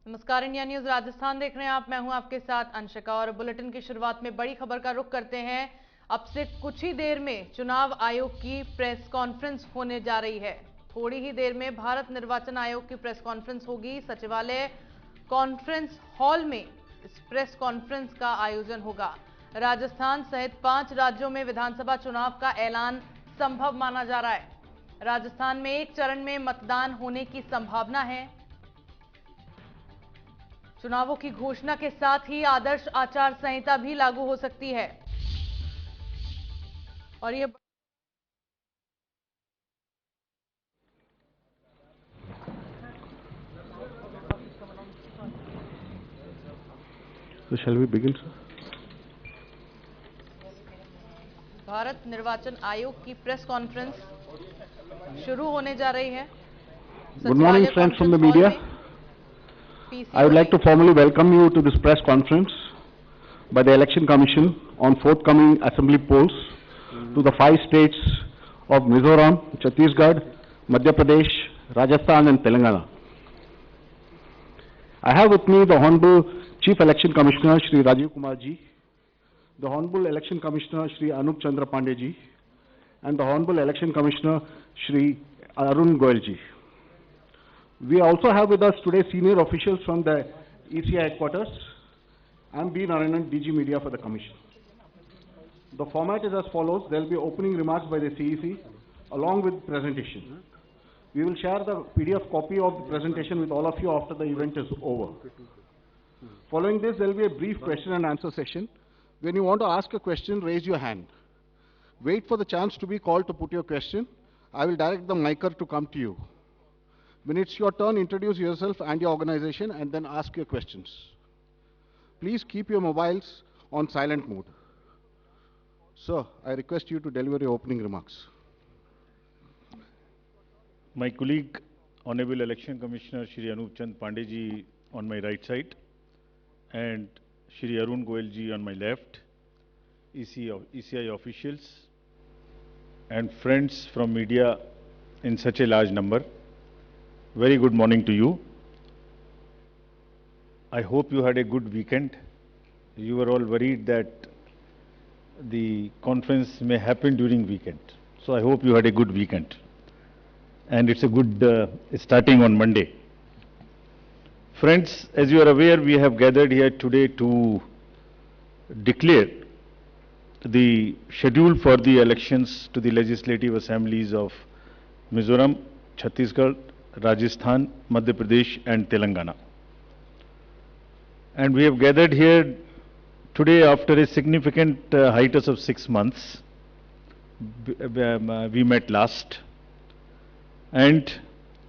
नमस्कार, India news Rajasthan देख रहे हैं आप। मैं हूं आपके साथ अंशिका और बुलेटिन की शुरुआत में बड़ी खबर का रुख करते हैं। अब से कुछ ही देर में चुनाव आयोग की प्रेस कॉन्फ्रेंस होने जा रही है। थोड़ी ही देर में भारत निर्वाचन आयोग की प्रेस कॉन्फ्रेंस होगी। सचिवालय कॉन्फ्रेंस हॉल में इस प्रेस कॉन्फ्रेंस का आयोजन होगा। राजस्थान सहित 5 राज्यों में विधानसभा चुनाव का ऐलान संभव माना जा रहा है। राजस्थान में एक चरण में मतदान होने की संभावना है। चुनावों की घोषणा के साथ ही आदर्श आचार संहिता भी लागू हो सकती है और ये So shall we begin, sir? Bharat निर्वाचन आयोग की प्रेस कॉन्फ्रेंस शुरू होने जा रही है। Good morning, friends from the media. I would like to formally welcome you to this press conference by the Election Commission on forthcoming assembly polls to the 5 states of Mizoram, Chhattisgarh, Madhya Pradesh, Rajasthan and Telangana. I have with me the Honorable Chief Election Commissioner Shri Rajiv Kumar ji, the Honorable Election Commissioner Shri Anup Chandra Pandey ji, and the Honorable Election Commissioner Shri Arun Goyal ji. We also have with us today senior officials from the ECI headquarters. I am B. Narayanan, DG Media for the Commission. The format is as follows. There will be opening remarks by the CEC along with presentation. We will share the PDF copy of the presentation with all of you after the event is over. Following this, there will be a brief question and answer session. When you want to ask a question, raise your hand. Wait for the chance to be called to put your question. I will direct the micer to come to you. When it's your turn, introduce yourself and your organization and then ask your questions. Please keep your mobiles on silent mode. Sir, I request you to deliver your opening remarks. My colleague, Honorable Election Commissioner Shri Anup Chandra Pandey ji on my right side and Shri Arun Goyal ji on my left, ECI officials and friends from media in such a large number. Very good morning to you. I hope you had a good weekend. You were all worried that the conference may happen during weekend. So I hope you had a good weekend. And it's a good starting on Monday. Friends, as you are aware, we have gathered here today to declare the schedule for the elections to the legislative assemblies of Mizoram, Chhattisgarh, Rajasthan, Madhya Pradesh and Telangana. And we have gathered here today after a significant hiatus of 6 months. We met last. And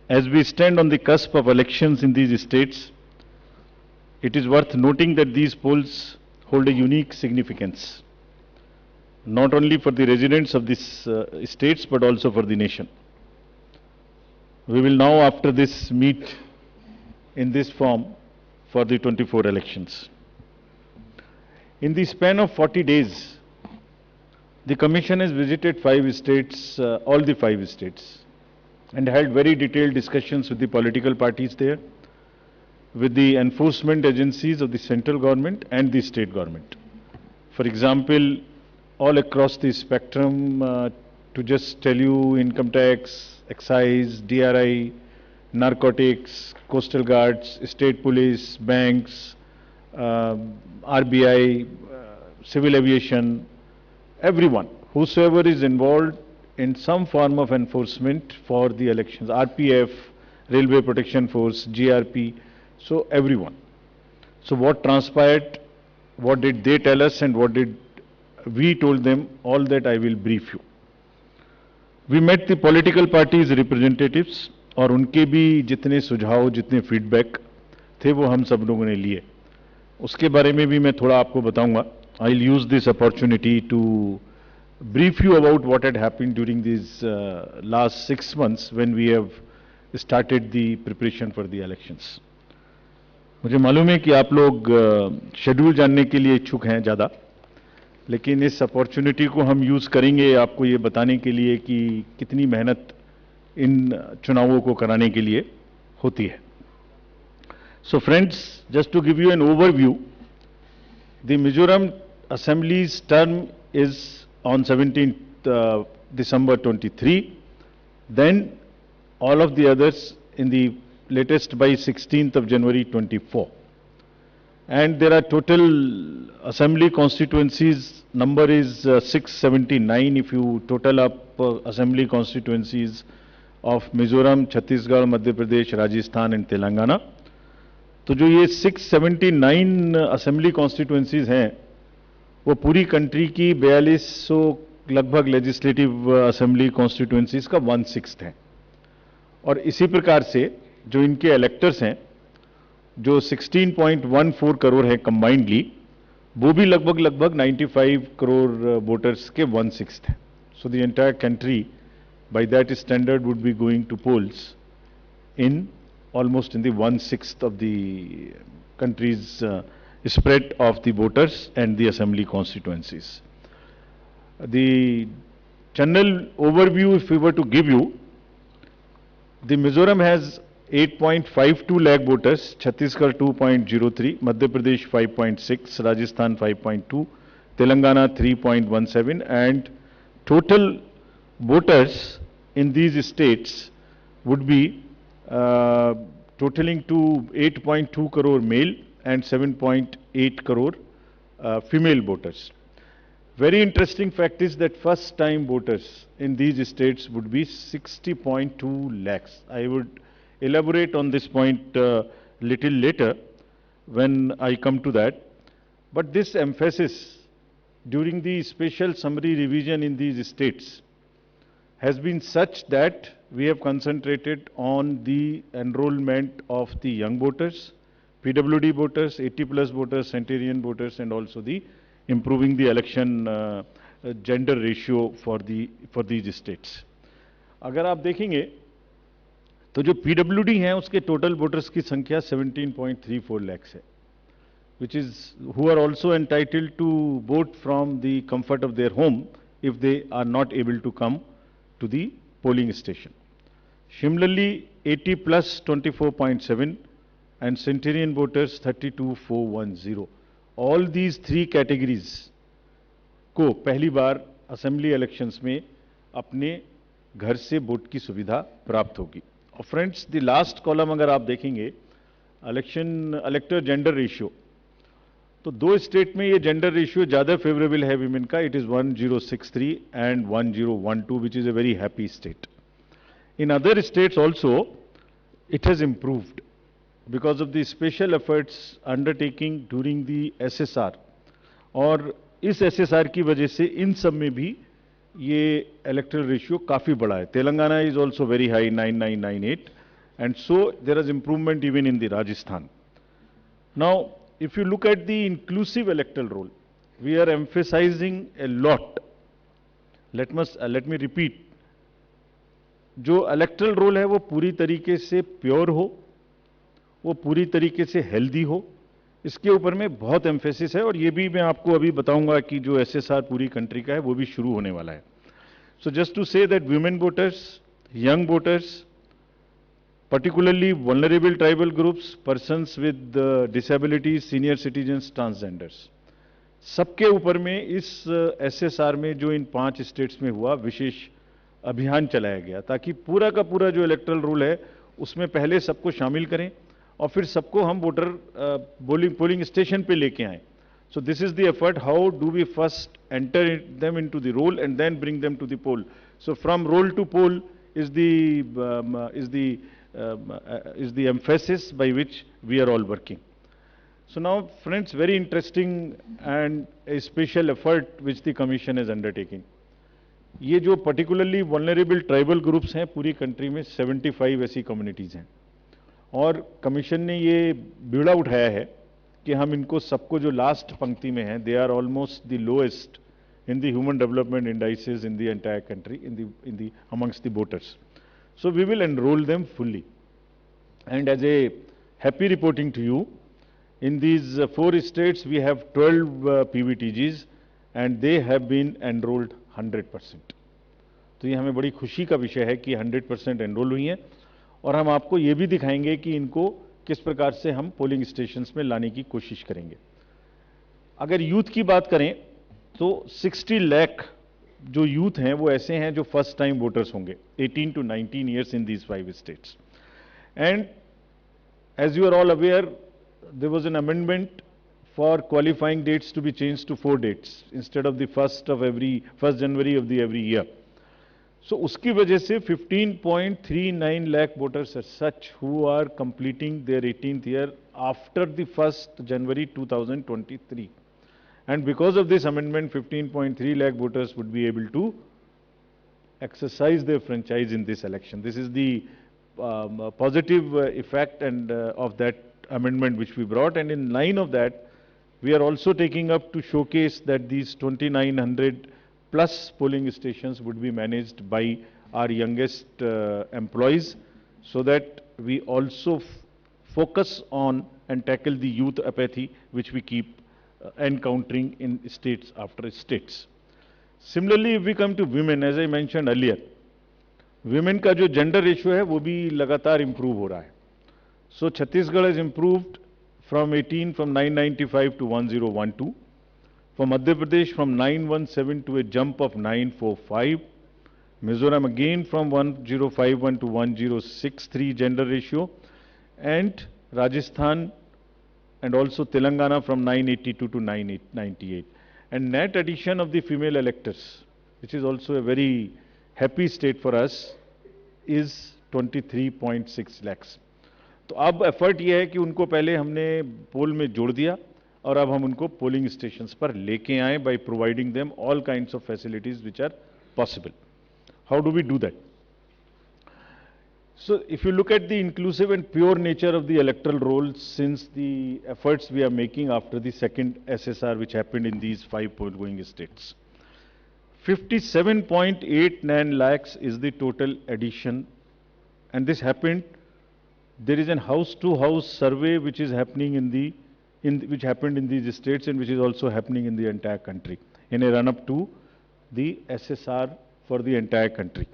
as we stand on the cusp of elections in these states, it is worth noting that these polls hold a unique significance, not only for the residents of these states but also for the nation. We will now, after this, meet in this form for the 24 elections. In the span of 40 days, the Commission has visited 5 states, all the 5 states, and held very detailed discussions with the political parties there, with the enforcement agencies of the central government and the state government. For example, all across the spectrum, to just tell you, income tax, excise, DRI, narcotics, coastal guards, state police, banks, RBI, civil aviation, everyone, whosoever is involved in some form of enforcement for the elections, RPF, Railway Protection Force, GRP, so everyone. So what transpired, what did they tell us and what did we told them, all that I will brief you. We met the political parties representatives और उनके भी जितने सुझाव, जितने feedback थे वो हम सब लोगों ने लिए. उसके बारे में भी मैं थोड़ा आपको बताऊंगा. I'll use this opportunity to brief you about what had happened during these last 6 months when we have started the preparation for the elections. मुझे मालूम है कि आप लोग शेड्यूल जानने के लिए इच्छुक हैं ज़्यादा, लेकिन इस अपॉर्चुनिटी को हम यूज़ करेंगे आपको ये बताने के लिए कि कितनी मेहनत इन चुनावों को कराने के लिए होती है. So friends, just to give you an overview, the Mizoram Assembly's term is on 17th December 23, then all of the others in the latest by 16th of January 24. And there are total assembly constituencies, number is 679 if you total up assembly constituencies of Mizoram, Chhattisgarh, Madhya Pradesh, Rajasthan and Telangana. तो जो ये 679 assembly constituencies हैं वो पूरी country की 4200 लगभग legislative assembly constituencies का 1/6 है। और इसी प्रकार से जो इनके इलेक्टर्स हैं जो 16.14 करोड़ है कंबाइंडली, वो भी लगभग 95 करोड़ वोटर्स के 1/6 है। So the entire country by that standard would be going to polls in almost in the 1/6 of the country's spread of the voters and the assembly constituencies. The general overview, if we were to give you, the Mizoram has 8.52 lakh voters, Chhattisgarh 2.03, Madhya Pradesh 5.6, Rajasthan 5.2, Telangana 3.17, and total voters in these states would be totaling to 8.2 crore male and 7.8 crore female voters. Very interesting fact is that first time voters in these states would be 60.2 lakhs. I would elaborate on this point little later when I come to that. But this emphasis during the special summary revision in these states has been such that we have concentrated on the enrollment of the young voters, PWD voters, 80+ voters, centenarian voters, and also the improving the election gender ratio for these states. अगर आप देखेंगे तो जो PWD हैं उसके total voters की संख्या 17.34 lakhs है, which is who are also entitled to vote from the comfort of their home if they are not able to come to the polling station. Similarly, 80+ 24.7 and centenarian voters 32,410. All these three categories को पहली बार assembly elections में अपने घर से vote की सुविधा प्राप्त होगी। और फ्रेंड्स, द लास्ट कॉलम अगर आप देखेंगे इलेक्टर जेंडर रेशियो, तो दो स्टेट में ये जेंडर रेशियो ज़्यादा फेवरेबल है विमेन का, it is 1063 and 1012, which is a very happy state. In other states also, it has improved because of the special efforts undertaking during the SSR. और इस SSR की वजह से इन सब में भी ये electoral ratio काफ़ी बड़ा है. Telangana is also very high, 9998, and so there is improvement even in the Rajasthan. Now, if you look at the inclusive electoral roll, we are emphasizing a lot. Let me repeat. जो erectile role है वो पूरी तरीके से pure हो, वो पूरी तरीके से हेल्दी हो, इसके ऊपर में बहुत एम्फेसिस है. और ये भी मैं आपको अभी बताऊंगा कि जो एसएसआर पूरी कंट्री का है वो भी शुरू होने वाला है. So just to say that women voters, young voters, particularly vulnerable tribal groups, persons with disabilities, senior citizens, transgenders, सबके ऊपर में इस एसएसआर में जो इन 5 स्टेट्स में हुआ विशेष अभियान चलाया गया ताकि पूरा का पूरा जो इलेक्टरल रूल है उसमें पहले सबको शामिल करें और फिर सबको हम वोटर पोलिंग स्टेशन पे लेके आएं. So this is the effort. How do we first enter them into the roll and then bring them to the poll? So from roll to poll is the emphasis by which we are all working. So now, friends, very interesting and a special effort which the Commission is undertaking. ये जो particularly vulnerable tribal groups हैं पूरी country में 75 ऐसी communities हैं और commission ने ये बीड़ा उठाया है कि हम इनको सबको जो लास्ट पंक्ति में हैं, they are almost the lowest in the human development indices in the entire country, in the amongst the voters. So we will enroll them fully. And as a happy reporting to you, in these 4 states we have 12 PVTGs and they have been enrolled 100%. तो ये हमें बड़ी खुशी का विषय है कि 100% enrol हुई हैं और हम आपको ये भी दिखाएंगे कि इनको किस प्रकार से हम पोलिंग स्टेशंस में लाने की कोशिश करेंगे। अगर यूथ की बात करें तो 60 लाख जो यूथ हैं वो ऐसे हैं जो फर्स्ट टाइम वोटर्स होंगे 18 to 19 years in these 5 states. And as you are all aware, there was an amendment for qualifying dates to be changed to 4 dates instead of the first January of the every year. So उसकी वजह से 15.39 lakh voters are such who are completing their 18th year after the 1st January 2023. And because of this amendment, 15.3 lakh voters would be able to exercise their franchise in this election. This is the positive effect and of that amendment which we brought, and in line of that, we are also taking up to showcase that these 2,900 plus polling stations would be managed by our youngest employees, so that we also focus on and tackle the youth apathy which we keep encountering in states after states. Similarly, if we come to women, as I mentioned earlier, women का जो gender ratio है वो भी लगातार improve हो रहा है. So Chhattisgarh has improved from 995 to 1012. For Madhya Pradesh from 917 to a jump of 945. Mizoram again from 1051 to 1063 gender ratio. And Rajasthan and also Telangana from 982 to 998. And net addition of the female electors, which is also a very happy state for us, is 23.6 lakhs. तो अब effort ये है कि उनको पहले हमने पोल में जोड़ दिया और अब हम उनको पोलिंग स्टेशंस पर लेके आए by providing them all kinds of facilities which are possible. How do we do that? So if you look at the inclusive and pure nature of the electoral roll, since the efforts we are making after the second SSR which happened in these 5 poll-going states, 57.89 lakhs is the total addition, and this happened. There is a house-to-house survey which is happening which happened in these states and which is also happening in the entire country in a run-up to the SSR for the entire country.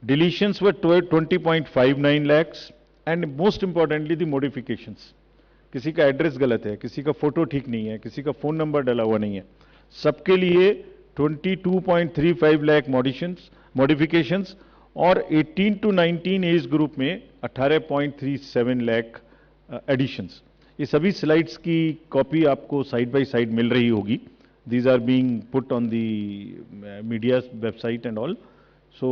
Deletions were 20.59 lakhs, and most importantly the modifications. किसी का address गलत है, किसी का photo ठीक नहीं है, किसी का फोन नंबर डाला हुआ नहीं है, सबके लिए 22.35 लाख मॉडिफिकेशंस और 18 to 19 एज ग्रुप में 18.37 लाख एडिशंस. ये सभी स्लाइड्स की कॉपी आपको साइड बाय साइड मिल रही होगी. These are being put on the media website and all. So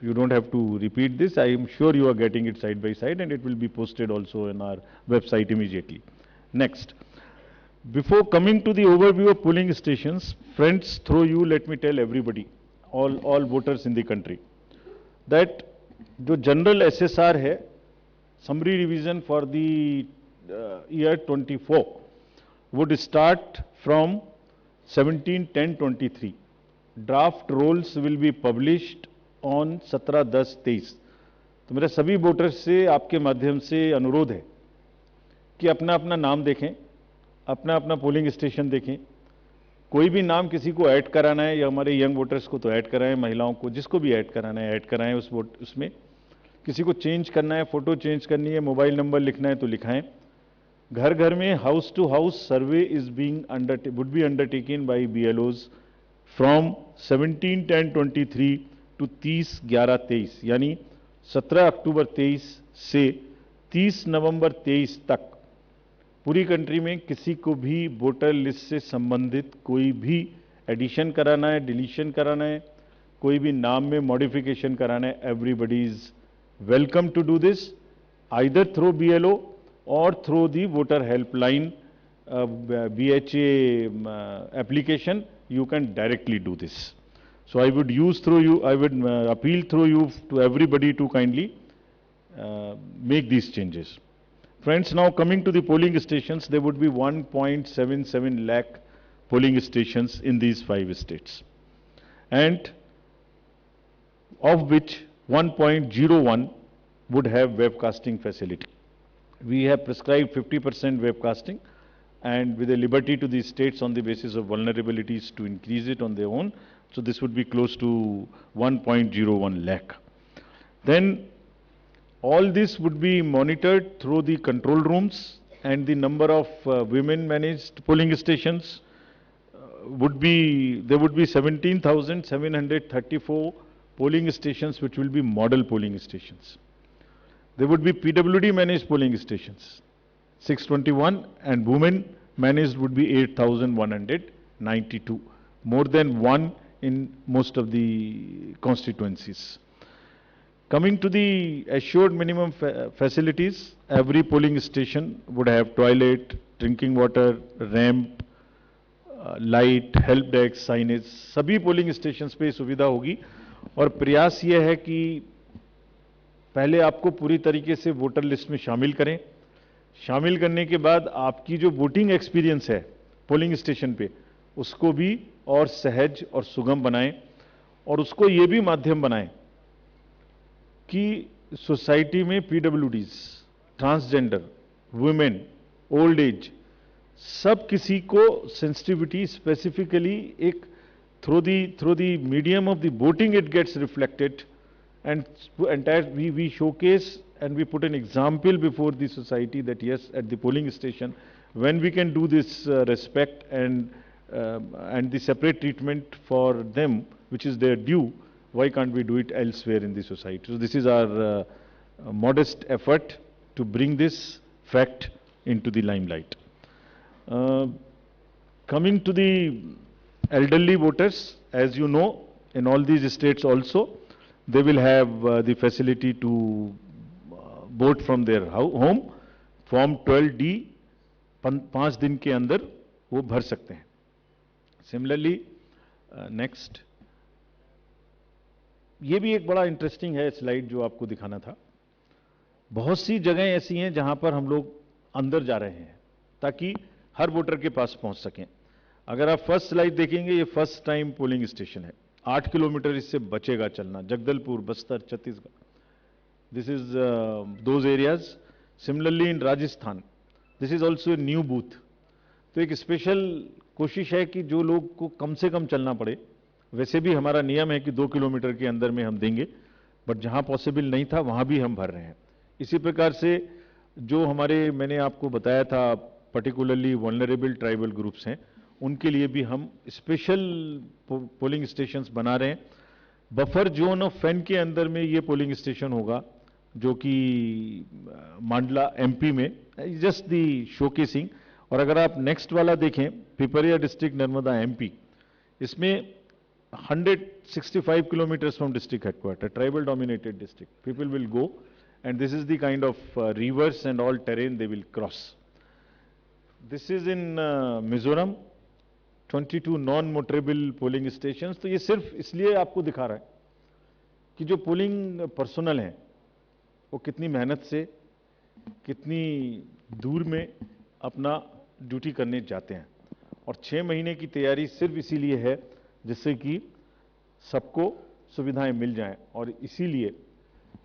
you don't have to repeat this. I am sure you are getting it side by side, and it will be posted also on our website immediately. Next. Before coming to the overview of polling stations, friends, through you, let me tell everybody, all voters in the country, that the general SSR है, summary revision for the year 24 would start from 17/10/23. Draft rolls will be published on 17/10/23. तो मेरे सभी voters से आपके माध्यम से अनुरोध है कि अपना अपना नाम देखें, अपना अपना पोलिंग स्टेशन देखें. कोई भी नाम किसी को ऐड कराना है या हमारे यंग वोटर्स को तो ऐड कराएं, महिलाओं को जिसको भी ऐड कराना है ऐड कराएं उसमें. किसी को चेंज करना है, फोटो चेंज करनी है, मोबाइल नंबर लिखना है तो लिखाएं. घर घर में house to house survey would be undertaken by BLOs from 17/10/23 to 30/11/23, यानी 17 अक्टूबर 23 से 30 नवंबर 23 तक पूरी कंट्री में किसी को भी वोटर लिस्ट से संबंधित कोई भी एडिशन कराना है, डिलीशन कराना है, कोई भी नाम में मॉडिफिकेशन कराना है, everybody is welcome to do this either through BLO or through the voter helpline BHA application. You can directly do this. So I would appeal through you to everybody to kindly make these changes. Friends, now coming to the polling stations, there would be 1.77 lakh polling stations in these 5 states, and of which 1.01 would have webcasting facility. We have prescribed 50% webcasting, and with a liberty to the states on the basis of vulnerabilities to increase it on their own. So this would be close to 1.01 lakh. Then All this would be monitored through the control rooms, and the number of women managed polling stations there would be 17,734 polling stations which will be model polling stations. There would be PWD managed polling stations, 621, and women managed would be 8,192, more than one in most of the constituencies. Coming to the assured minimum facilities, every polling station would have toilet, drinking water, ramp, light, help desk, signage, सभी polling stations पे सुविधा होगी। और प्रयास यह है कि पहले आपको पूरी तरीके से वोटर लिस्ट में शामिल करें। शामिल करने के बाद आपकी जो वोटिंग एक्सपीरियंस है पोलिंग स्टेशन पे, उसको भी और सहज और सुगम बनाएं, और उसको ये भी माध्यम बनाएं कि सोसाइटी में PWDs, transgender, women, old age, सब किसी को सेंसिटिविटी स्पेसिफिकली एक through the medium of the voting it gets reflected, and entire we showcase and we put an example before the society that yes, at the polling station when we can do this respect and the separate treatment for them which is their due, why can't we do it elsewhere in the society? So this is our modest effort to bring this fact into the limelight. Coming to the elderly voters, as you know, in all these states also they will have the facility to vote from their home. Form 12D 5 दिन के अंदर वो भर सकते हैं। Similarly, next, ये भी एक बड़ा इंटरेस्टिंग है स्लाइड जो आपको दिखाना था। बहुत सी जगहें ऐसी हैं जहां पर हम लोग अंदर जा रहे हैं ताकि हर वोटर के पास पहुंच सकें। अगर आप फर्स्ट स्लाइड देखेंगे, ये फर्स्ट टाइम पोलिंग स्टेशन है। 8 किलोमीटर इससे बचेगा चलना, Jagdalpur, Bastar, Chhattisgarh, this is those areas. Similarly in Rajasthan, this is also a new booth. तो एक स्पेशल कोशिश है कि जो लोग को कम से कम चलना पड़े, वैसे भी हमारा नियम है कि 2 किलोमीटर के अंदर में हम देंगे, बट जहां पॉसिबल नहीं था वहां भी हम भर रहे हैं। इसी प्रकार से जो हमारे, मैंने आपको बताया था, पर्टिकुलरली वल्नरेबल ट्राइबल ग्रुप्स हैं, उनके लिए भी हम स्पेशल पोलिंग स्टेशंस बना रहे हैं। बफर जोन ऑफ फैन के अंदर में ये पोलिंग स्टेशन होगा, जो कि मांडला एमपी में, जस्ट दी शोकेसिंग। और अगर आप नेक्स्ट वाला देखें, पिपरिया डिस्ट्रिक्ट, नर्मदा एमपी, इसमें 165 kilometres from district headquarter, tribal dominated district, people will go and this is the kind of reverse and all terrain they will cross. This is in Mizoram, 22 non motorable polling stations. तो ये सिर्फ इसलिए आपको दिखा रहा है कि जो पोलिंग पर्सनल हैं वो कितनी मेहनत से, कितनी दूर में अपना ड्यूटी करने जाते हैं, और 6 महीने की तैयारी सिर्फ इसीलिए है जिससे कि सबको सुविधाएं मिल जाएं। और इसीलिए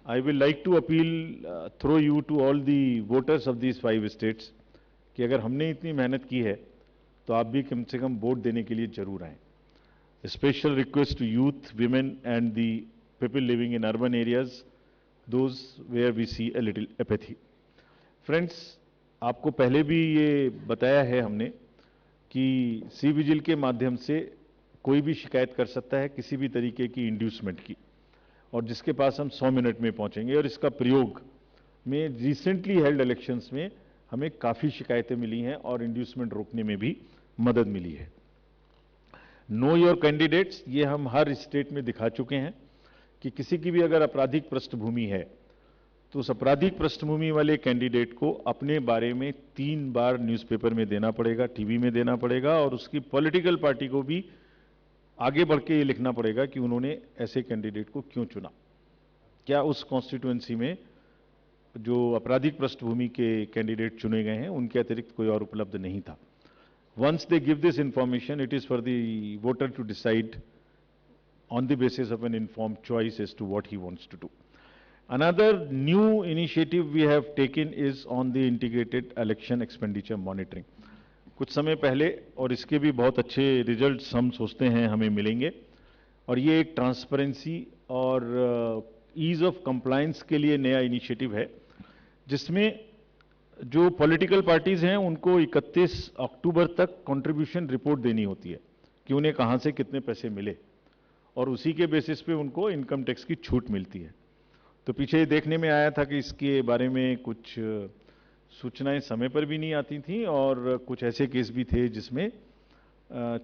I will like to appeal through you to all the voters of these 5 states कि अगर हमने इतनी मेहनत की है तो आप भी कम से कम वोट देने के लिए जरूर आएं। Special request to youth, women and the people living in urban areas, those where we see a little apathy. Friends, आपको पहले भी ये बताया है हमने कि सी विजिल के माध्यम से कोई भी शिकायत कर सकता है किसी भी तरीके की इंड्यूसमेंट की, और जिसके पास हम 100 मिनट में पहुंचेंगे। और इसका प्रयोग में रिसेंटली हेल्ड इलेक्शंस में हमें काफी शिकायतें मिली हैं और इंड्यूसमेंट रोकने में भी मदद मिली है। नो योर कैंडिडेट्स, ये हम हर स्टेट में दिखा चुके हैं कि किसी की भी अगर आपराधिक पृष्ठभूमि है तो उस आपराधिक पृष्ठभूमि वाले कैंडिडेट को अपने बारे में 3 बार न्यूज़पेपर में देना पड़ेगा, टीवी में देना पड़ेगा, और उसकी पॉलिटिकल पार्टी को भी आगे बढ़ के ये लिखना पड़ेगा कि उन्होंने ऐसे कैंडिडेट को क्यों चुना, क्या उस कॉन्स्टिट्यूएंसी में जो आपराधिक पृष्ठभूमि के कैंडिडेट चुने गए हैं उनके अतिरिक्त कोई और उपलब्ध नहीं था। Once they give this information, it is for the voter to decide on the basis of an informed choice as to what he wants to do. Another new initiative we have taken is on the integrated election expenditure monitoring. कुछ समय पहले, और इसके भी बहुत अच्छे results हम सोचते हैं हमें मिलेंगे, और ये एक ट्रांसपेरेंसी और ईज ऑफ कंप्लायंस के लिए नया इनिशिएटिव है, जिसमें जो पॉलिटिकल पार्टीज हैं उनको 31 अक्टूबर तक कंट्रीब्यूशन रिपोर्ट देनी होती है कि उन्हें कहां से कितने पैसे मिले, और उसी के बेसिस पे उनको इनकम टैक्स की छूट मिलती है। तो पीछे ये देखने में आया था कि इसके बारे में कुछ सूचनाएं समय पर भी नहीं आती थी, और कुछ ऐसे केस भी थे जिसमें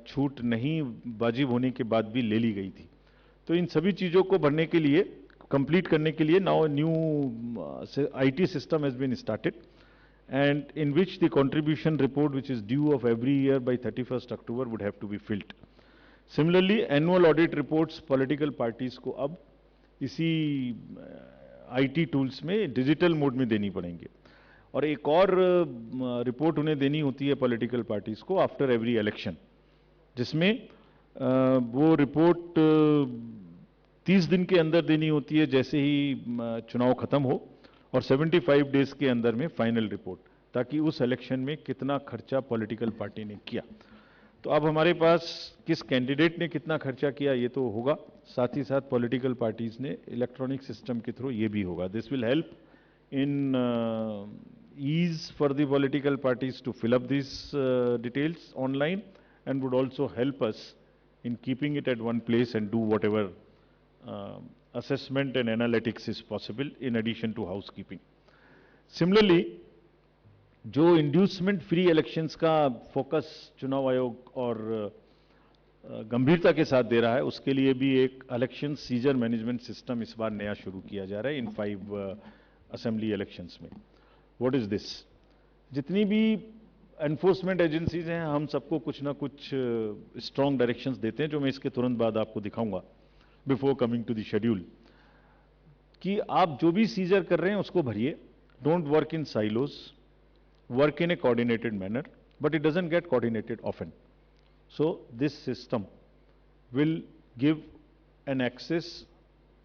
छूट नहीं वाजिब होने के बाद भी ले ली गई थी। तो इन सभी चीज़ों को भरने के लिए, कंप्लीट करने के लिए now new IT system has been started, and in which the contribution report which is due of every year by 31st October would have to be filled. Similarly, annual audit reports political parties को अब इसी IT tools में digital mode में देनी पड़ेंगे, और एक और रिपोर्ट उन्हें देनी होती है पॉलिटिकल पार्टीज को आफ्टर एवरी इलेक्शन, जिसमें वो रिपोर्ट 30 दिन के अंदर देनी होती है जैसे ही चुनाव खत्म हो, और 75 डेज के अंदर में फाइनल रिपोर्ट, ताकि उस इलेक्शन में कितना खर्चा पॉलिटिकल पार्टी ने किया। तो अब हमारे पास किस कैंडिडेट ने कितना खर्चा किया ये तो होगा, साथ ही साथ पॉलिटिकल पार्टीज ने इलेक्ट्रॉनिक सिस्टम के थ्रू ये भी होगा। This will help in ease for the political parties to fill up these details online, and would also help us in keeping it at one place and do whatever assessment and analytics is possible in addition to housekeeping. Similarly, जो inducement free elections का focus चुनाव आयोग और गंभीरता के साथ दे रहा है, उसके लिए भी एक इलेक्शन सीजर मैनेजमेंट सिस्टम इस बार नया शुरू किया जा रहा है इन 5 असेंबली इलेक्शंस में। What is this? जितनी भी एनफोर्समेंट एजेंसीज हैं, हम सबको कुछ ना कुछ स्ट्रॉन्ग डायरेक्शंस देते हैं, जो मैं इसके तुरंत बाद आपको दिखाऊंगा before coming to the schedule, कि आप जो भी सीजर कर रहे हैं उसको भरिए, don't work in silos, work in a coordinated manner, but it doesn't get coordinated often. So this system will give an access,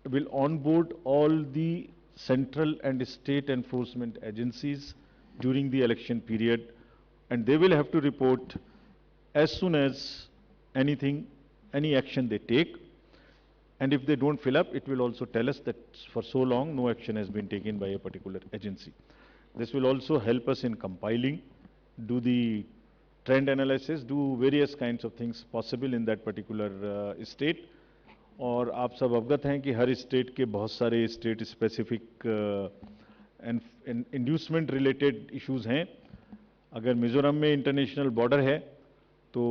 will onboard all the central and state enforcement agencies during the election period, and they will have to report as soon as any action they take. And if they don't fill up, it will also tell us that for so long no action has been taken by a particular agency. This will also help us in compiling, do the trend analysis, do various kinds of things possible in that particular state. और आप सब अवगत हैं कि हर state के बहुत सारे state specific inducement related issues हैं। अगर मिजोरम में इंटरनेशनल बॉर्डर है तो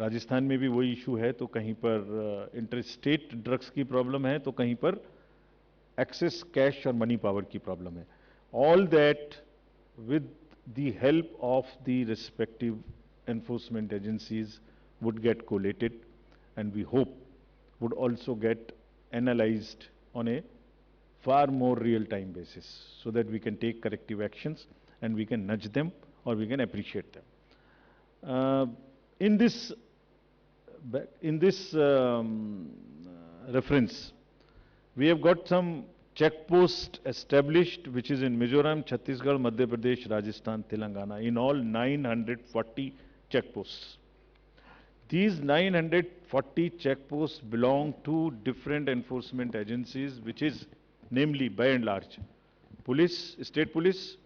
राजस्थान में भी वही इशू है, तो कहीं पर इंटर स्टेट ड्रग्स की प्रॉब्लम है, तो कहीं पर एक्सेस कैश और मनी पावर की प्रॉब्लम है। All that with the help of the respective enforcement agencies would get collated, and we hope would also get analyzed on a far more real-time basis, so that we can take corrective actions and we can nudge them or we can appreciate them. In this reference, we have got some check post established, which is in Mizoram, Chhattisgarh, Madhya Pradesh, Rajasthan, Telangana, in all 940 check posts. These 940 check posts belong to different enforcement agencies, which is namely, by and large, police, state police,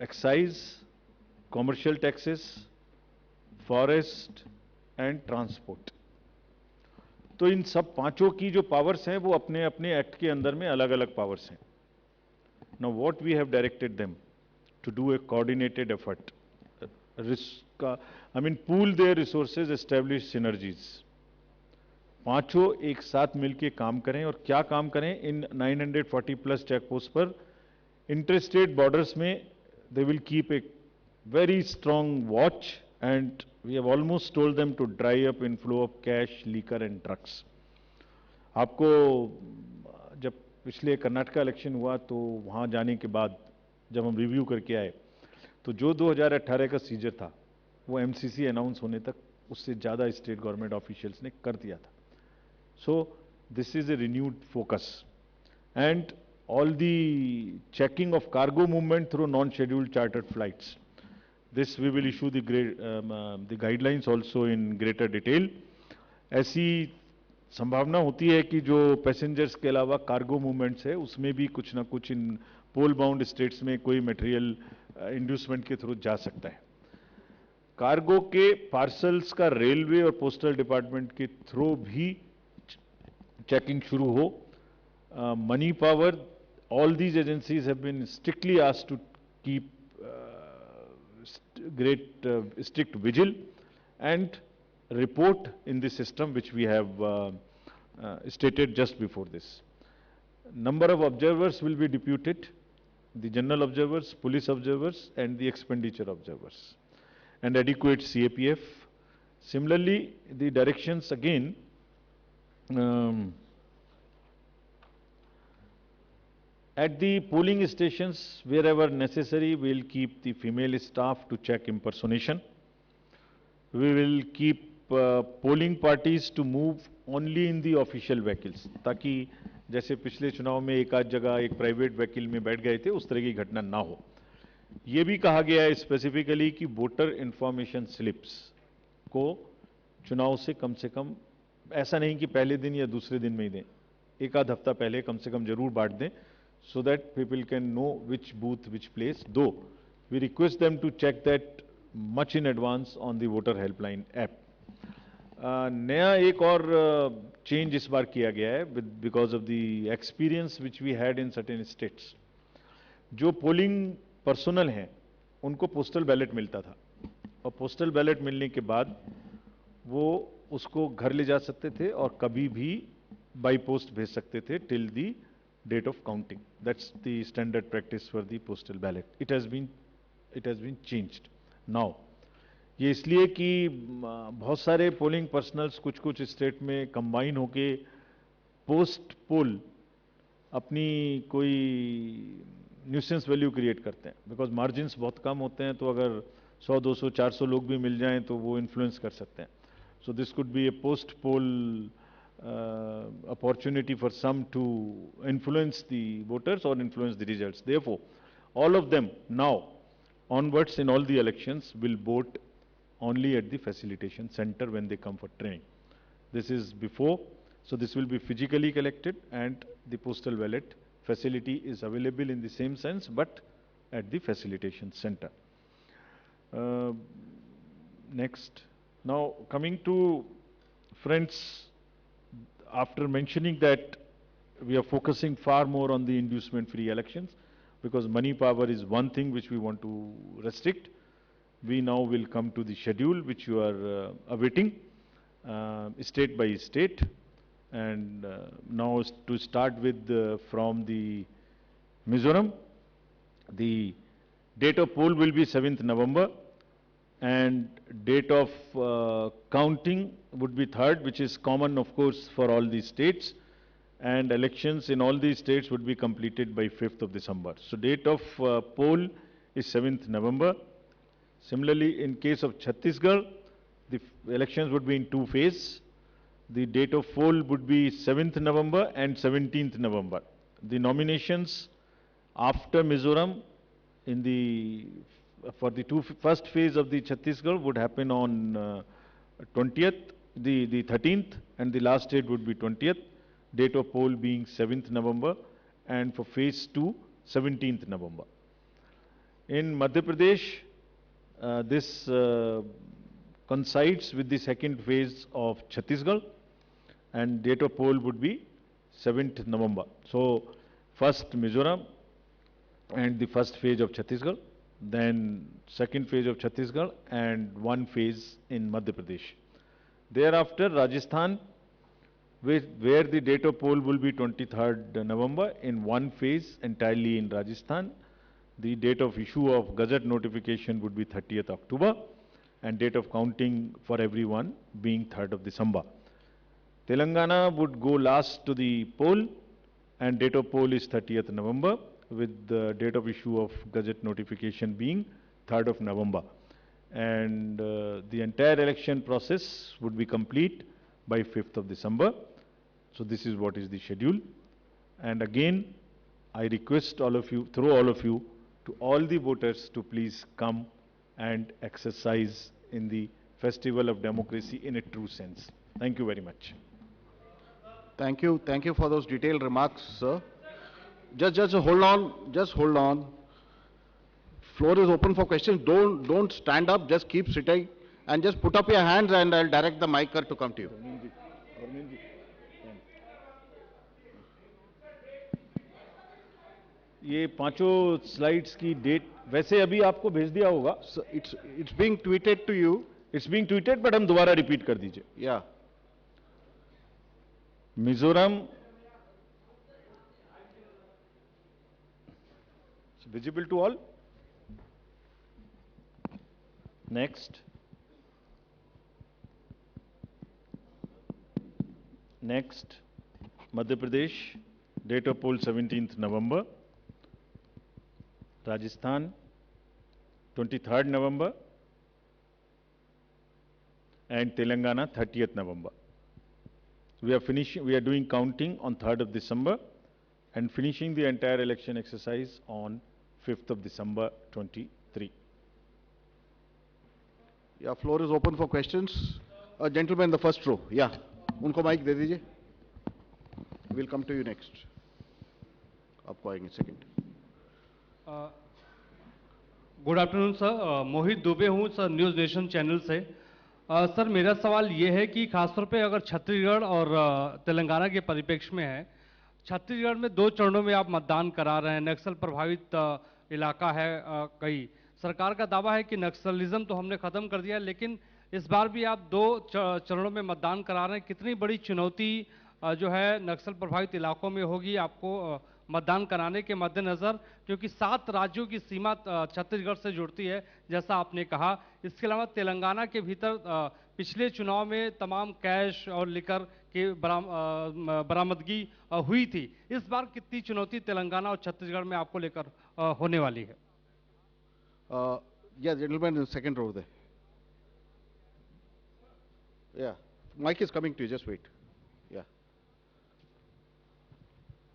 excise, commercial taxes, forest and transport. तो इन सब पांचों की जो powers हैं वो अपने अपने act के अंदर में अलग अलग पावर्स हैं। Now what we have directed them to do a coordinated effort, pool their resources, establish synergies. पांचों एक साथ मिलकर काम करें, और क्या काम करें? इन 940 प्लस चेक पोस्ट पर इंटरस्टेट बॉर्डर्स में they will keep a very strong watch, and we have almost told them to dry up inflow of cash, liquor and drugs. आपको जब पिछले कर्नाटका इलेक्शन हुआ तो वहाँ जाने के बाद जब हम रिव्यू करके आए तो जो 2018 का सीजर था वो MCC अनाउंस होने तक उससे ज़्यादा स्टेट गवर्नमेंट ऑफिशियल्स ने कर दिया था। So this is a renewed focus, and all the checking of cargo movement through non scheduled chartered flights. This we will issue the guidelines also in greater detail. ऐसी संभावना होती है कि जो पैसेंजर्स के अलावा कार्गो मूवमेंट्स है उसमें भी कुछ ना कुछ इन पोल बाउंड स्टेट्स में कोई मटेरियल इंड्यूसमेंट के थ्रू जा सकता है। कार्गो के पार्सल्स का रेलवे और पोस्टल डिपार्टमेंट के थ्रू भी चेकिंग शुरू हो। Money power, all these agencies have been strictly asked to keep strict vigil and report in the system which we have stated just before this. Number of observers will be deputed, the general observers, police observers and the expenditure observers, and adequate CAPF. Similarly, the directions again at the polling stations, wherever necessary, we will keep the female staff to check impersonation. We will keep polling parties to move only in the official vehicles, ताकि जैसे पिछले चुनाव में एक आध जगह एक private vehicle में बैठ गए थे, उस तरह की घटना ना हो। ये भी कहा गया है स्पेसिफिकली कि वोटर इंफॉर्मेशन स्लिप्स को चुनाव से कम, ऐसा नहीं कि पहले दिन या दूसरे दिन में ही दें, एक आध हफ्ता पहले कम से कम जरूर बांट दें, so that people can know which booth, which place, though we request them to check that much in advance on the voter helpline app. नया एक और चेंज इस बार किया गया है because of the experience which we had in certain states. जो polling personal हैं उनको पोस्टल बैलेट मिलता था और पोस्टल बैलेट मिलने के बाद वो उसको घर ले जा सकते थे और कभी भी बाई पोस्ट भेज सकते थे till the date of counting. That's the standard practice for the postal ballot. It has been changed now. ये इसलिए कि बहुत सारे पोलिंग पर्सनल्स कुछ स्टेट में कंबाइन होके पोस्ट पोल अपनी कोई न्यूसेंस वैल्यू क्रिएट करते हैं, बिकॉज मार्जिन्स बहुत कम होते हैं, तो अगर 100, 200, 400 लोग भी मिल जाएं तो वो इन्फ्लुएंस कर सकते हैं. So this could be A post pole opportunity for some to influence the voters or influence the results. Therefore, all of them now onwards in all the elections will vote only at the facilitation center when they come for training. This is before, so this will be physically collected, and the postal ballot facility is available in the same sense but at the facilitation center. Next. Now coming to friends, after mentioning that we are focusing far more on the inducement-free elections, because money power is one thing which we want to restrict, we now will come to the schedule which you are awaiting, state by state. And now to start with from the Mizoram, the date of poll will be 7th November, and date of counting would be 3rd, which is common of course for all these states, and elections in all these states would be completed by 5th of December. So date of poll is 7th November. Similarly, in case of Chhattisgarh, the elections would be in 2 phases. The date of poll would be 7th November and 17th November. The nominations after Mizoram in the for the first phase of the Chhattisgarh would happen on 20th, the 13th, and the last date would be 20th. Date of poll being 7th November, and for phase 2, 17th November. In Madhya Pradesh, this coincides with the second phase of Chhattisgarh, and date of poll would be 7th November. So, first Mizoram and the first phase of Chhattisgarh, then second phase of Chhattisgarh, and one phase in Madhya Pradesh. Thereafter, Rajasthan, where the date of poll will be 23rd November in one phase entirely in Rajasthan. The date of issue of Gazette notification would be 30th October, and date of counting for everyone being 3rd of December. Telangana would go last to the poll, and date of poll is 30th November, with the date of issue of Gazette notification being 3rd of November. And the entire election process would be complete by 5th of December. So this is what is the schedule. And again, I request all of you, through all of you, to all the voters to please come and exercise in the festival of democracy in a true sense. Thank you very much. Thank you for those detailed remarks, sir. Just hold on, just hold on. Floor is open for questions. Don't stand up, just keep sitting and just put up your hands and I'll direct the micer to come to you. ये पांचों slides की date वैसे अभी आपको भेज दिया होगा. So it's being tweeted to you. It's being tweeted, but हम दोबारा रिपीट कर दीजिए. Yeah. Mizoram visible to all. Next. Next Madhya Pradesh, date of poll 17th November. Rajasthan 23rd November and Telangana 30th November. We are doing counting on 3rd of December and finishing the entire election exercise on 5th of December 23. Yeah, floor is open for questions. Gentleman in the first row. Yeah. उनको mic दे दीजिए. We'll come to you next. आपको आएंगे second. Good afternoon sir, मोहित दुबे हूँ sir, news nation channel से. Sir मेरा सवाल ये है कि खासतौर पे अगर छत्तीसगढ़ और तेलंगाना के परिप्रेक्ष्य में है, छत्तीसगढ़ में 2 चरणों में आप मतदान करा रहे हैं, नक्सल प्रभावित इलाका है कई. सरकार का दावा है कि नक्सलिज्म तो हमने ख़त्म कर दिया है, लेकिन इस बार भी आप 2 चरणों में मतदान करा रहे हैं. कितनी बड़ी चुनौती जो है नक्सल प्रभावित इलाकों में होगी आपको मतदान कराने के मद्देनज़र, क्योंकि 7 राज्यों की सीमा छत्तीसगढ़ से जुड़ती है जैसा आपने कहा. इसके अलावा तेलंगाना के भीतर पिछले चुनाव में तमाम कैश और लिकर की बरामदगी हुई थी. इस बार कितनी चुनौती तेलंगाना और छत्तीसगढ़ में आपको लेकर होने वाली है? Yeah, gentleman in the second row there. Yeah, mic is coming to you, just wait. Yeah.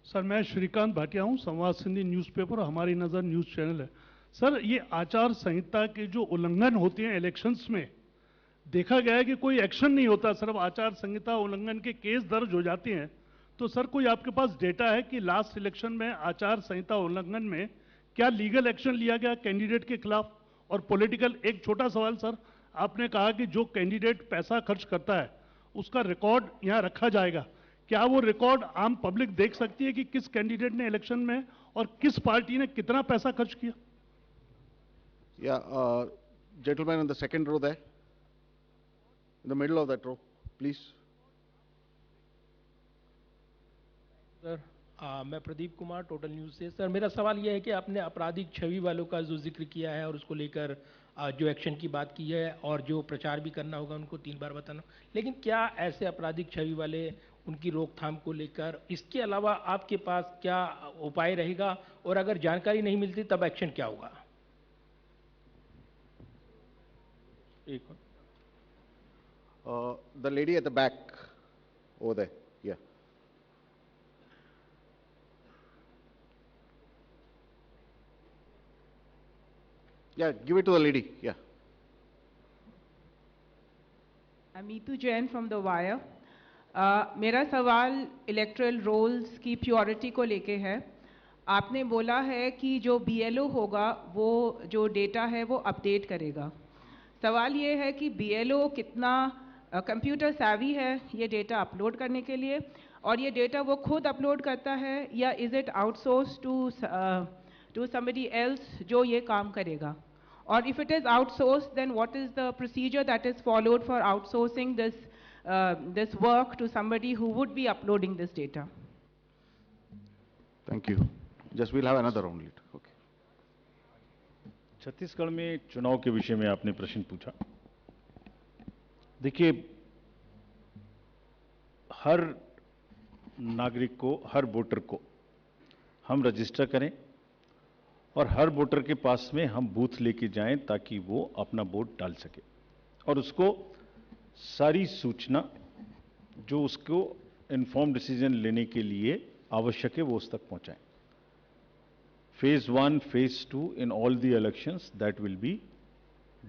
Sir मैं श्रीकांत भाटिया हूं, संवाद सिंधी न्यूज़पेपर और हमारी नज़र न्यूज़ चैनल है. सर ये आचार संहिता के जो उल्लंघन होते हैं इलेक्शंस में, देखा गया है कि कोई एक्शन नहीं होता, सिर्फ आचार संहिता उल्लंघन के केस दर्ज हो जाते हैं. तो सर कोई आपके पास डेटा है कि लास्ट इलेक्शन में आचार संहिता उल्लंघन में क्या लीगल एक्शन लिया गया कैंडिडेट के खिलाफ? और पॉलिटिकल एक छोटा सवाल सर, आपने कहा कि जो कैंडिडेट पैसा खर्च करता है उसका रिकॉर्ड यहाँ रखा जाएगा. क्या वो रिकॉर्ड आम पब्लिक देख सकती है कि किस कैंडिडेट ने इलेक्शन में और किस पार्टी ने कितना पैसा खर्च किया? Yeah, gentleman in the second row there, in the middle of that row, please. Sir मैं प्रदीप कुमार, टोटल न्यूज़ से. सर मेरा सवाल यह है कि आपने आपराधिक छवि वालों का जो जिक्र किया है और उसको लेकर जो एक्शन की बात की है और जो प्रचार भी करना होगा उनको 3 बार बताना, लेकिन क्या ऐसे आपराधिक छवि वाले उनकी रोकथाम को लेकर इसके अलावा आपके पास क्या उपाय रहेगा, और अगर जानकारी नहीं मिलती तब एक्शन क्या होगा? The lady at the back over there. Yeah. Yeah, give it to the lady. Yeah. I'm Meetu Jain from The Wire. मेरा सवाल इलेक्ट्रल रोल्स की प्योरिटी को लेके है. आपने बोला है कि जो BLO होगा वो जो डेटा है वो अपडेट करेगा. सवाल ये है कि BLO कितना कंप्यूटर savvy है ये डेटा अपलोड करने के लिए, और ये डेटा वो खुद अपलोड करता है या is it outsource to somebody else जो ये काम करेगा? और if it is outsourced, then what is the procedure that is followed for outsourcing this work to somebody who would be uploading this data? Thank you. Just we'll have another round later. Okay. Chhattisgarh में चुनाव के विषय में आपने प्रश्न पूछा. देखिए, हर नागरिक को, हर वोटर को हम रजिस्टर करें और हर वोटर के पास में हम बूथ लेके जाएं ताकि वो अपना वोट डाल सके और उसको सारी सूचना जो उसको इन्फॉर्म डिसीजन लेने के लिए आवश्यक है वो उस तक पहुंचाएं. Phase 1, Phase 2 in all the elections that will be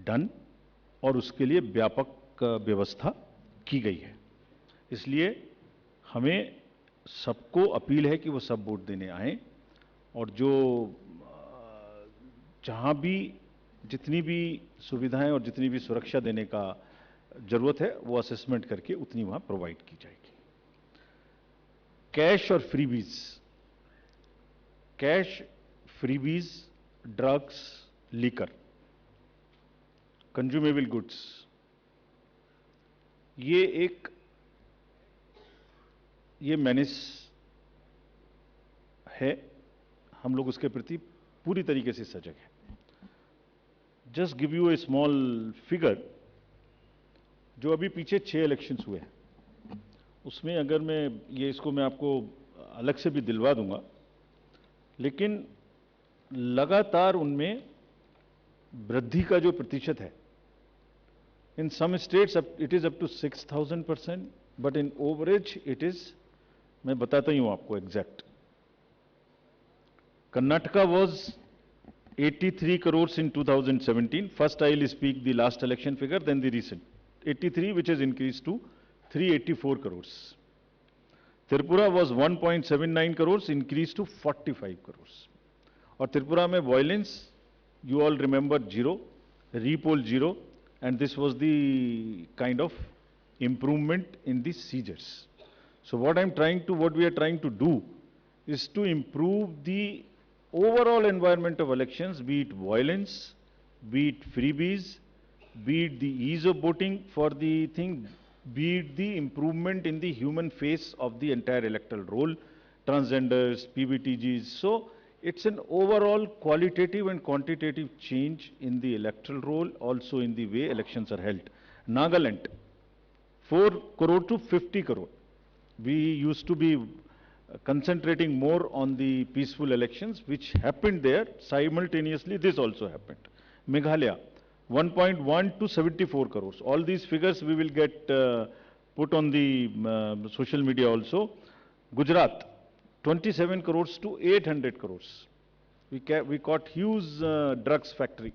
done और उसके लिए व्यापक व्यवस्था की गई है. इसलिए हमें सबको अपील है कि वो सब वोट देने आएं और जो जहां भी जितनी भी सुविधाएं और जितनी भी सुरक्षा देने का जरूरत है वो असेसमेंट करके उतनी वहां प्रोवाइड की जाएगी। कैश और freebies, cash, freebies, drugs, liquor, consumable goods, ये मेनेस है, हम लोग उसके प्रति पूरी तरीके से सजग हैं। Just give U A small figure, जो अभी पीछे 6 इलेक्शंस हुए हैं उसमें अगर मैं आपको अलग से भी दिलवा दूंगा, लेकिन लगातार उनमें वृद्धि का जो प्रतिशत है, in some states it is up to 6000%, but in average it is, मैं बताता ही हूं आपको exact. Karnataka was 83 crores in 2017. First I will speak the last election figure, then the recent. 83, which has increased to 384 crores. Tripura was 1.79 crores, increased to 45 crores. और त्रिपुरा में violence, you all remember, 0, repoll 0, and this was the kind of improvement in the seizures. So what we are trying to do is to improve the overall environment of elections, be it violence, be it freebies, be it the ease of voting for the thing, be it the improvement in the human face of the entire electoral roll, transgenders, PBTGs. So it's an overall qualitative and quantitative change in the electoral roll, also in the way elections are held. Nagaland, 4 crore to 50 crore. We used to be concentrating more on the peaceful elections which happened there. Simultaneously this also happened. Meghalaya, 1.1 to 74 crores. All these figures we will get put on the social media also. Gujarat, 27 crores to 800 crores. We caught huge drugs factory.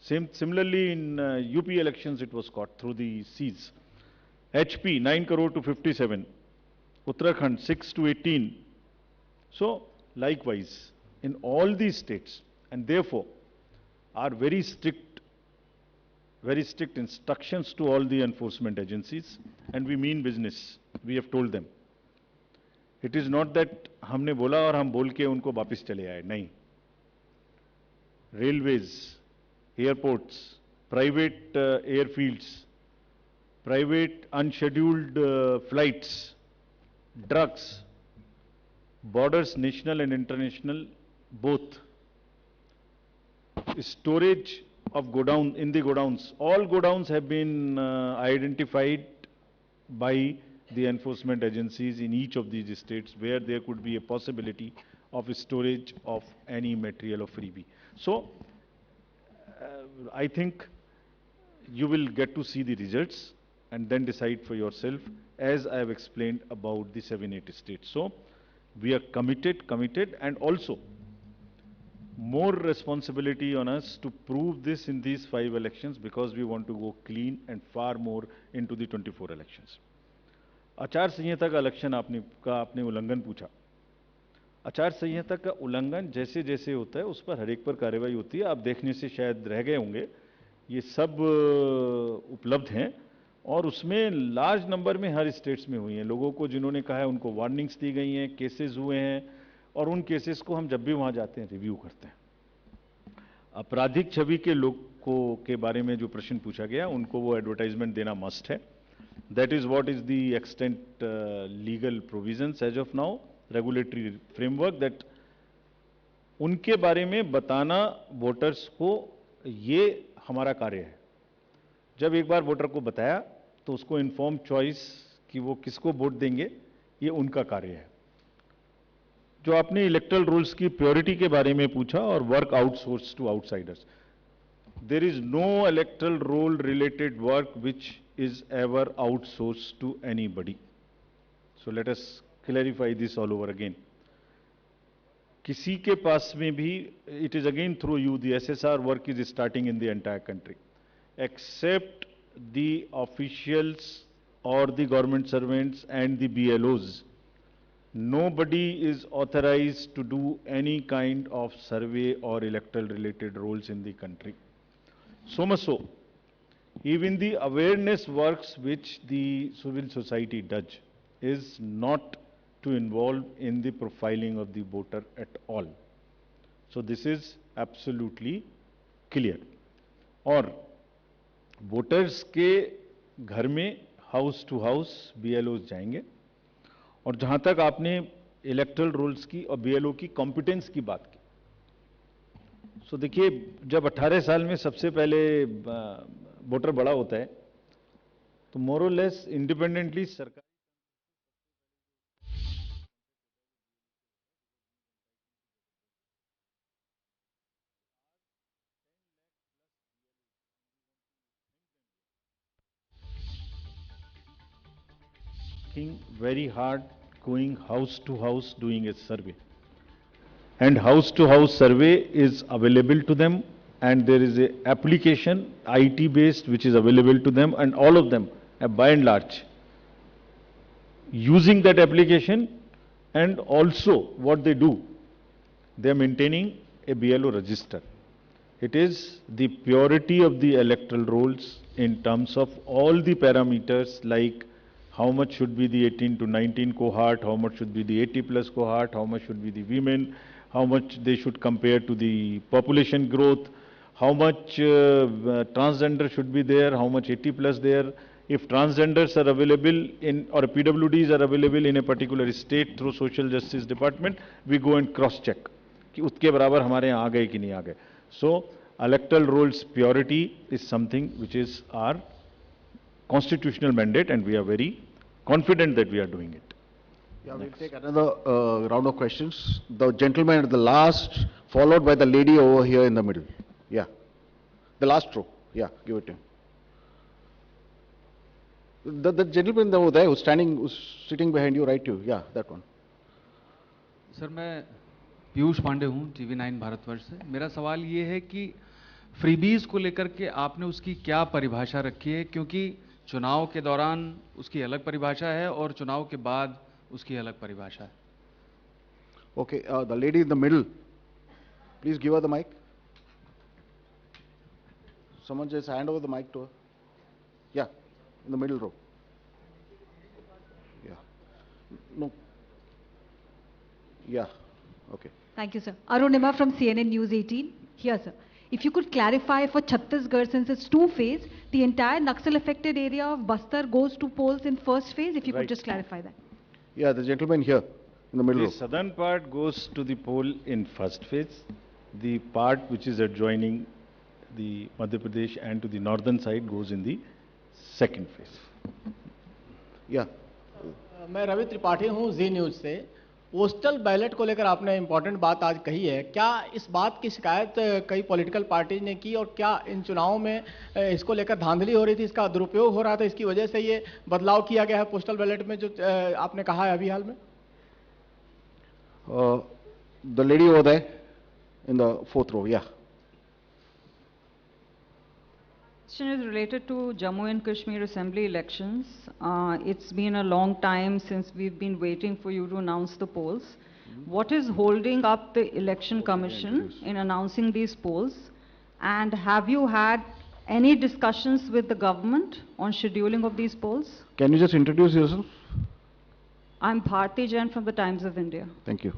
Similarly in UP elections it was caught through the seas. HP, 9 crore to 57. Uttarakhand, 6 to 18. So, likewise, in all these states, and therefore, are very strict instructions to all the enforcement agencies, and we mean business. We have told them. It is not that हमने बोला और हम बोल के उनको वापस चले आए, नहीं. Railways, airports, private airfields, private unscheduled flights, drugs, borders, national and international, both. Storage of godown, in the godowns. All godowns have been identified by the enforcement agencies in each of these states where there could be a possibility of storage of any material of freebie. So, I think you will get to see the results and then decide for yourself, as I have explained about the 7-8 states. So, we are committed, and also more responsibility on us to prove this in these 5 elections, because we want to go clean and far more into the 24 elections. आचार संहिता का election आपने उल्लंघन पूछा। आचार संहिता का उल्लंघन जैसे जैसे होता है उस पर हर एक पर कार्रवाई होती है। आप देखने से शायद रह गए होंगे, ये सब उपलब्ध हैं और उसमें लार्ज नंबर में हर स्टेट्स में हुई हैं। लोगों को जिन्होंने कहा है उनको वार्निंग्स दी गई हैं, केसेस हुए हैं, और उन केसेस को हम जब भी वहाँ जाते हैं रिव्यू करते हैं। आपराधिक छवि के लोगों के बारे में जो प्रश्न पूछा गया, उनको वो एडवर्टाइजमेंट देना मस्ट है। That is what is the extent legal provisions as of now, regulatory framework, that उनके बारे में बताना वोटर्स को, ये हमारा कार्य है। जब एक बार वोटर को बताया तो उसको इन्फॉर्म चॉइस कि वो किसको वोट देंगे, ये उनका कार्य है। जो आपने इलेक्टरल रूल्स की प्योरिटी के बारे में पूछा और work outsource to outsiders, there is no electoral roll related work which is ever outsource to anybody. So let us clarify this all over again. किसी के पास में भी, it is again through you, the SSR work is starting in the entire country, except the officials or the government servants and the BLOs. nobody is authorized to do any kind of survey or electoral related roles in the country. So much so, even the awareness works which the civil society does is not to involve in the profiling of the voter at all. So this is absolutely clear. और voters के घर में house to house बीएलओज जाएंगे। और जहां तक आपने electoral roles की और बीएलओ की कॉम्पिटेंस की बात की, सो देखिए, जब 18 साल में सबसे पहले वोटर बड़ा होता है तो मोर और लेस इंडिपेंडेंटली सरकार very hard going house to house doing a survey. And house to house survey is available to them, and there is a application IT based which is available to them, and all of them by and large using that application. And also what they do, they are maintaining a BLO register. It is the purity of the electoral rolls in terms of all the parameters, like how much should be the 18 to 19 cohort, how much should be the 80 plus cohort, how much should be the women, how much they should compare to the population growth, how much transgender should be there, how much 80 plus there. If transgenders are available in, or PWDs are available in a particular state through social justice department, we go and cross check कि उसके बराबर हमारे यहाँ आ गए कि नहीं आ गए. So electoral rolls purity is something which is our constitutional mandate, and we are very confident that we are doing it. Yeah, we'll take another round of questions. The gentleman at the last, followed by the lady over here in the middle. Yeah, the last row. Yeah, give it to him. The gentleman over there who's sitting behind you, right? You, yeah, that one. Sir, मैं पीयूष पांडे हूँ, TV9 Bharatvarsh से. मेरा सवाल ये है कि freebies को लेकर के आपने उसकी क्या परिभाषा रखी है, क्योंकि चुनाव के दौरान उसकी अलग परिभाषा है और चुनाव के बाद उसकी अलग परिभाषा है. Okay, the lady in the middle, please give her the mic. Someone just hand over the mic to her. Yeah, in the middle row. Yeah. No. Yeah. Okay. Thank you, sir. Arunima from CNN News 18. Here, sir. If you could clarify for Chhattisgarh, since it's two-phase, the entire Naxal-affected area of Bastar goes to polls in first phase. If you could just clarify that. Yeah, the gentleman here in the middle row. The southern part goes to the poll in first phase. The part which is adjoining the Madhya Pradesh and to the northern side goes in the second phase. Yeah. मैं रवि त्रिपाठी हूँ जी news से. Postal ballot को लेकर आपने important बात आज कही है. क्या इस बात की शिकायत कई पॉलिटिकल पार्टी ने की, और क्या इन चुनावों में इसको लेकर धांधली हो रही थी, इसका दुरुपयोग हो रहा था, इसकी वजह से ये बदलाव किया गया है पोस्टल बैलेट में जो आपने कहा है अभी हाल में? The lady over there in the fourth row, yeah. Question is related to Jammu and Kashmir Assembly Elections. It's been a long time since we've been waiting for you to announce the polls. What is holding up the Election Commission in announcing these polls? And have you had any discussions with the government on scheduling of these polls? Can you just introduce yourself? I'm Bharti Jain from the Times of India. Thank you.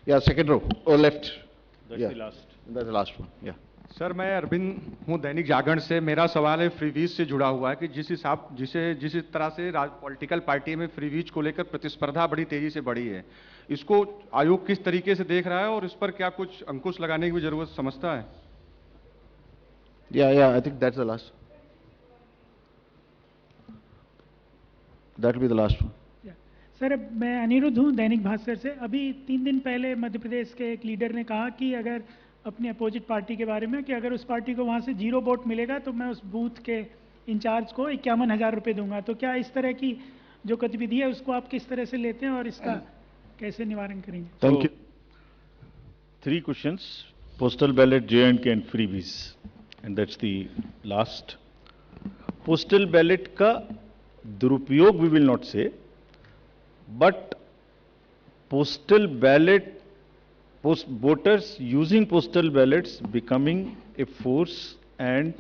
Yeah, second row, or left. That's the last. That's the last one, yeah. Sir, मैं अरविंद हूँ दैनिक जागरण से. मेरा सवाल है freebies से जुड़ा हुआ है कि जिस तरह से पॉलिटिकल पार्टी में फ्रीवीज को लेकर प्रतिस्पर्धा बड़ी तेजी से बढ़ी है, इसको आयोग किस तरीके से देख रहा है और इस पर क्या कुछ अंकुश लगाने की भी जरूरत समझता है? Yeah, I think that's the last. That will be the last one. Sir, मैं अनिरुद्ध हूँ दैनिक भास्कर से. अभी 3 दिन पहले मध्य प्रदेश के एक लीडर ने कहा कि अगर अपने अपोजिट पार्टी के बारे में कि अगर उस पार्टी को वहाँ से 0 वोट मिलेगा तो मैं उस बूथ के इंचार्ज को 51,000 रुपये दूंगा. तो क्या इस तरह की जो गतिविधि है उसको आप किस तरह से लेते हैं और इसका कैसे निवारण करेंगे? Thank you. 3 questions: postal ballot, J&K and freebies, and that's the last. Postal ballot का दुरुपयोग we will not say, but postal ballot, voters using postal ballots becoming a force and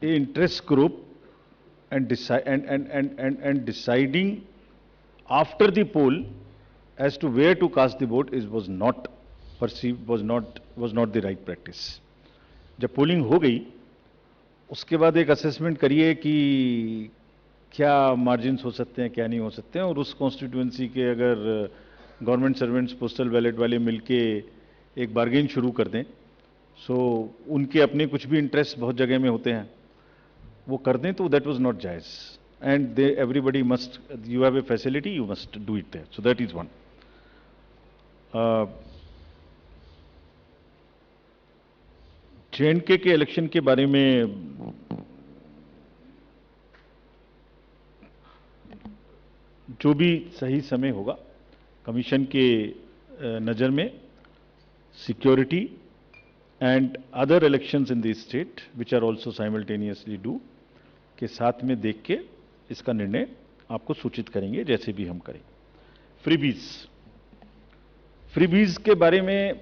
a interest group and deciding after the poll as to where to cast the vote was not perceived, was not the right practice. जब polling हो गई उसके बाद एक assessment करिए कि क्या margins हो सकते हैं, क्या नहीं हो सकते हैं, और उस कॉन्स्टिट्यूएंसी के अगर गवर्नमेंट सर्वेंट्स पोस्टल बैलेट वाले मिलके एक बार्गेन शुरू कर दें, सो उनके अपने कुछ भी इंटरेस्ट बहुत जगह में होते हैं, वो कर दें, तो दैट वाज नॉट जायज and they everybody must, you have a facility, you must do it there, so that is one. J&K के इलेक्शन के बारे में जो भी सही समय होगा, कमीशन के नज़र में security and other elections in the state which are also simultaneously do के साथ में देख के इसका निर्णय आपको सूचित करेंगे, जैसे भी हम करें. फ्रीबीज के बारे में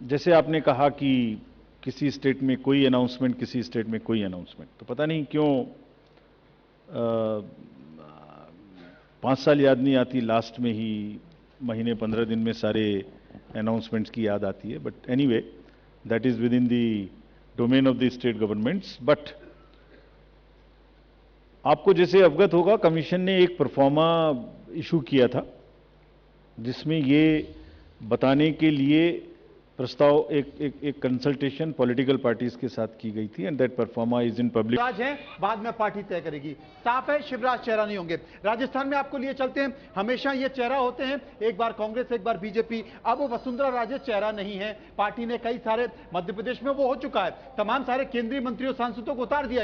जैसे आपने कहा कि किसी स्टेट में कोई अनाउंसमेंट, किसी स्टेट में कोई अनाउंसमेंट, तो पता नहीं क्यों 5 साल याद नहीं आती, लास्ट में ही महीने 15 दिन में सारे अनाउंसमेंट्स की याद आती है. But anyway, that is with in the domain of the state governments. But आपको जैसे अवगत होगा, कमीशन ने एक परफॉर्मा इशू किया था जिसमें ये बताने के लिए प्रस्ताव एक कंसल्टेशन पॉलिटिकल पार्टीज के साथ की गई थी, and that pro forma is in public. Shivraj है, बाद में पार्टी तय करेगी. साफ है शिवराज चेहरा नहीं होंगे. राजस्थान में आपको लिए चलते हैं, हमेशा ये चेहरा होते हैं, एक बार कांग्रेस एक बार बीजेपी. अब वो वसुंधरा राजे चेहरा नहीं है. पार्टी ने कई सारे, मध्य प्रदेश में वो हो चुका है, तमाम सारे केंद्रीय मंत्रियों सांसदों को उतार दिया.